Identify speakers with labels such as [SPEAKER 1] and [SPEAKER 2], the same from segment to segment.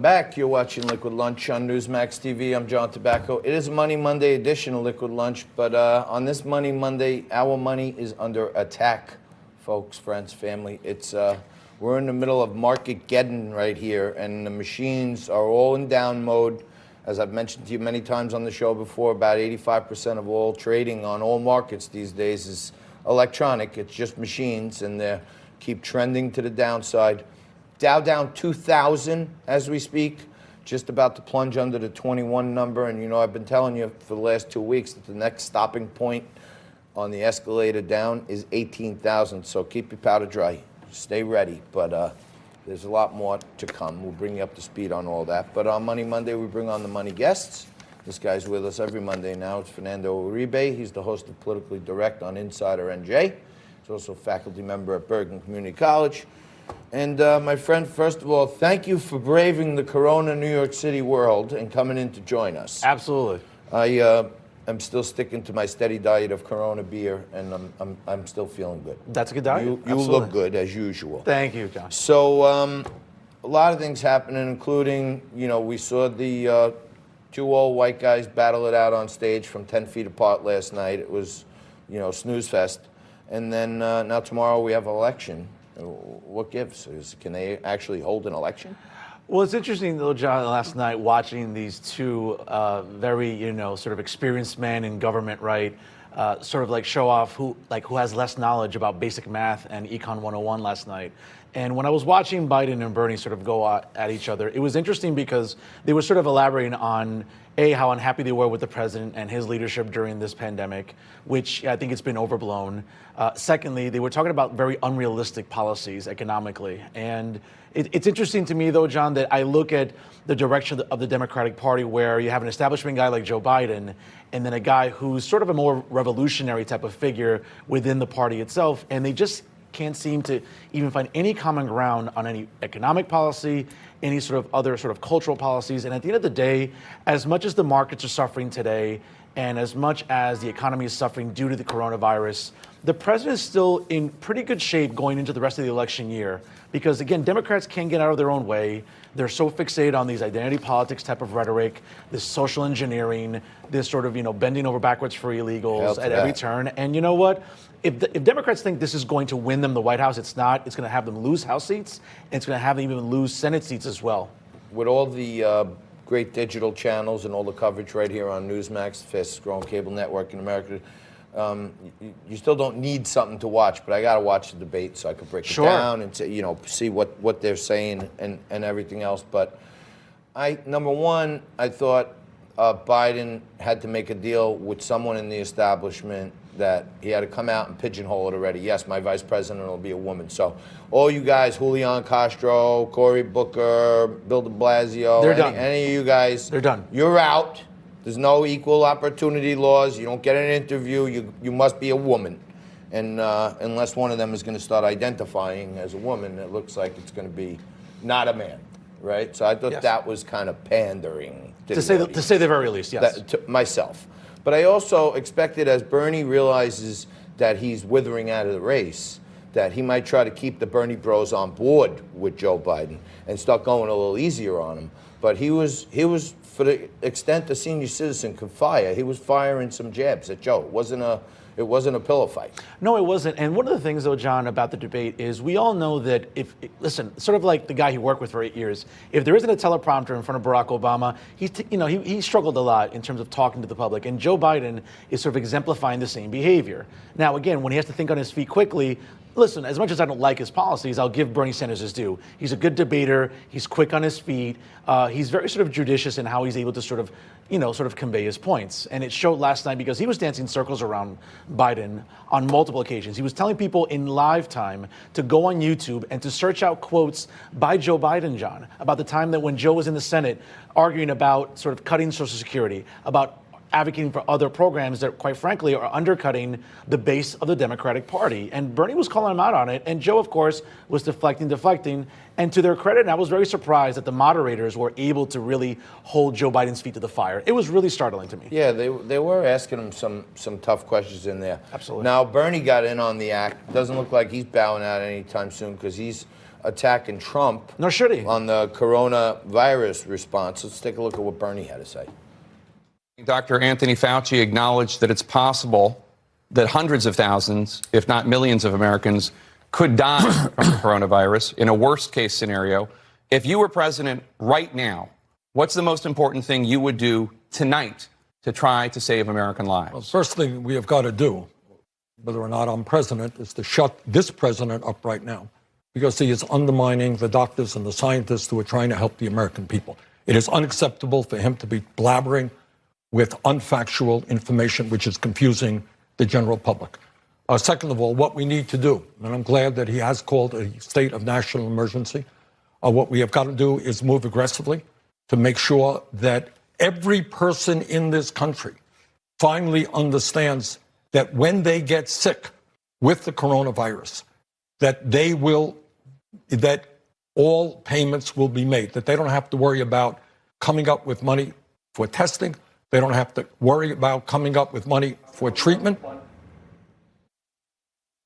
[SPEAKER 1] Back, you're watching Liquid Lunch on Newsmax TV. I'm John Tobacco. It is a Money Monday edition of Liquid Lunch, but on this Money Monday, our money is under attack, folks, friends, family. We're in the middle of Market-geddon right here, and the machines are all in down mode. As I've mentioned to you many times on the show before, about 85% of all trading on all markets these days is electronic. It's just machines, and they keep trending to the downside. Dow down 2,000 as we speak, just about to plunge under the 21 number. And, you know, I've been telling you for the last 2 weeks that the next stopping point on the escalator down is 18,000. So keep your powder dry. Stay ready. But there's a lot more to come. We'll bring you up to speed on all that. But on Money Monday, we bring on the money guests. This guy's with us every Monday now. It's Fernando Uribe. He's the host of Politically Direct on Insider NJ. He's also a faculty member at Bergen Community College. And my friend, first of all, thank you for braving the Corona New York City world and coming in to join us.
[SPEAKER 2] Absolutely.
[SPEAKER 1] I'm still sticking to my steady diet of Corona beer, and I'm still feeling good.
[SPEAKER 2] That's a good diet.
[SPEAKER 1] You look good as usual.
[SPEAKER 2] Thank you, John.
[SPEAKER 1] So a lot of things happening, including, you know, we saw the two old white guys battle it out on stage from 10 feet apart last night. It was, you know, snooze fest. And then now tomorrow we have an election. What gives? Can they actually hold an election?
[SPEAKER 2] Well, it's interesting, though, John, last night watching these two very, you know, sort of experienced men in government, right, sort of like show off who has less knowledge about basic math and Econ 101 last night. And when I was watching Biden and Bernie sort of go at each other, it was interesting because they were sort of elaborating on, A, how unhappy they were with the president and his leadership during this pandemic, which I think it's been overblown. Secondly, they were talking about very unrealistic policies economically. And it's interesting to me, though, John, that I look at the direction of the Democratic Party where you have an establishment guy like Joe Biden and then a guy who's sort of a more revolutionary type of figure within the party itself. And they just can't seem to even find any common ground on any economic policy, any sort of other sort of cultural policies. And at the end of the day, as much as the markets are suffering today and as much as the economy is suffering due to the coronavirus, the president is still in pretty good shape going into the rest of the election year. Because again, Democrats can't get out of their own way. They're so fixated on these identity politics type of rhetoric, this social engineering, this sort of, you know, bending over backwards for illegals at every turn. And you know what? If Democrats think this is going to win them the White House, it's not. It's going to have them lose House seats, and it's going to have them even lose Senate seats as well.
[SPEAKER 1] With all the great digital channels and all the coverage right here on Newsmax, the fastest growing cable network in America, you still don't need something to watch, but I got to watch the debate so I can break it down and you know, see what they're saying and everything else. But number one, I thought Biden had to make a deal with someone in the establishment that he had to come out and pigeonhole it already. Yes, my vice president will be a woman. So all you guys, Julian Castro, Cory Booker, Bill de Blasio,
[SPEAKER 2] they're done.
[SPEAKER 1] Any of you guys,
[SPEAKER 2] they're done.
[SPEAKER 1] You're out. There's no equal opportunity laws. You don't get an interview. You must be a woman. And unless one of them is going to start identifying as a woman, it looks like it's going to be not a man, right? So I thought that was kind of pandering
[SPEAKER 2] to say the very least, yes.
[SPEAKER 1] To myself. But I also expected, as Bernie realizes that he's withering out of the race, that he might try to keep the Bernie bros on board with Joe Biden and start going a little easier on him. But he was, for the extent a senior citizen could fire, he was firing some jabs at Joe. It wasn't a pillow fight.
[SPEAKER 2] No, it wasn't. And one of the things, though, John, about the debate is we all know that listen, sort of like the guy he worked with for 8 years, if there isn't a teleprompter in front of Barack Obama, he struggled a lot in terms of talking to the public. And Joe Biden is sort of exemplifying the same behavior. Now, again, when he has to think on his feet quickly, listen, as much as I don't like his policies, I'll give Bernie Sanders his due. He's a good debater. He's quick on his feet. He's very sort of judicious in how he's able to sort of convey his points. And it showed last night because he was dancing circles around Biden on multiple occasions. He was telling people in live time to go on YouTube and to search out quotes by Joe Biden, John, about the time that when Joe was in the Senate arguing about sort of cutting Social Security, about advocating for other programs that, quite frankly, are undercutting the base of the Democratic Party. And Bernie was calling him out on it. And Joe, of course, was deflecting. And to their credit, and I was very surprised that the moderators were able to really hold Joe Biden's feet to the fire. It was really startling to me.
[SPEAKER 1] Yeah, they were asking him some tough questions in there.
[SPEAKER 2] Absolutely.
[SPEAKER 1] Now, Bernie got in on the act. Doesn't look like he's bowing out anytime soon because he's attacking Trump.
[SPEAKER 2] Nor should he.
[SPEAKER 1] On the coronavirus response. Let's take a look at what Bernie had to say.
[SPEAKER 3] Dr. Anthony Fauci acknowledged that it's possible that hundreds of thousands, if not millions of Americans could die from the coronavirus in a worst case scenario. If you were president right now, what's the most important thing you would do tonight to try to save American lives?
[SPEAKER 4] Well, first thing we have got to do, whether or not I'm president, is to shut this president up right now, because he is undermining the doctors and the scientists who are trying to help the American people. It is unacceptable for him to be blabbering with unfactual information, which is confusing the general public. Second of all, what we need to do, and I'm glad that he has called a state of national emergency, what we have got to do is move aggressively to make sure that every person in this country finally understands that when they get sick with the coronavirus, that all payments will be made, that they don't have to worry about coming up with money for testing. They don't have to worry about coming up with money for treatment.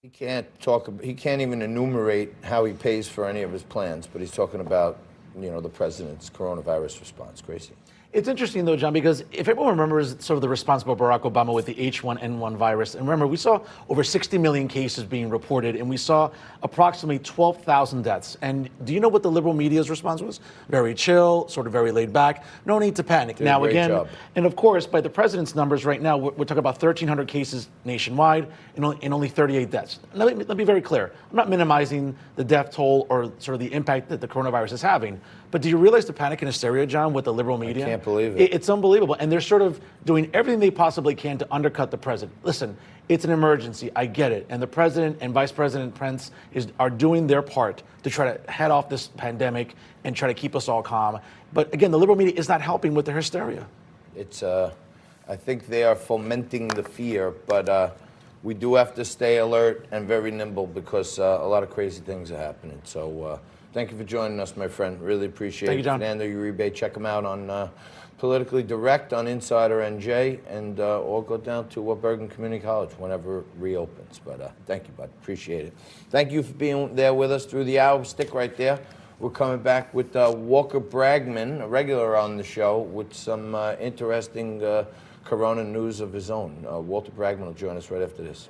[SPEAKER 1] He can't even enumerate how he pays for any of his plans, but he's talking about, the president's coronavirus response. Gracie.
[SPEAKER 2] It's interesting, though, John, because if everyone remembers sort of the response by Barack Obama with the H1N1 virus, and remember, we saw over 60 million cases being reported, and we saw approximately 12,000 deaths. And do you know what the liberal media's response was? Very chill, sort of very laid back. No need to panic.
[SPEAKER 1] Did a
[SPEAKER 2] now,
[SPEAKER 1] great
[SPEAKER 2] again,
[SPEAKER 1] job.
[SPEAKER 2] and of course, by the president's numbers right now, we're talking about 1,300 cases nationwide and only 38 deaths. Now, let me be very clear. I'm not minimizing the death toll or sort of the impact that the coronavirus is having. But do you realize the panic and hysteria, John, with the liberal media?
[SPEAKER 1] I can't believe it.
[SPEAKER 2] It's unbelievable. And they're sort of doing everything they possibly can to undercut the president. Listen, it's an emergency. I get it. And the president and Vice President Pence are doing their part to try to head off this pandemic and try to keep us all calm. But again, the liberal media is not helping with their hysteria.
[SPEAKER 1] I think they are fomenting the fear, but we do have to stay alert and very nimble because a lot of crazy things are happening. So thank you for joining us, my friend. Really appreciate it.
[SPEAKER 2] Thank you, John.
[SPEAKER 1] Fernando Uribe. Check him out on Politically Direct on Insider NJ, and or go down to Bergen Community College whenever it reopens. But thank you, bud. Appreciate it. Thank you for being there with us through the hour. Stick right there. We're coming back with Walker Bragman, a regular on the show, with some interesting Corona news of his own. Walter Bragman will join us right after this.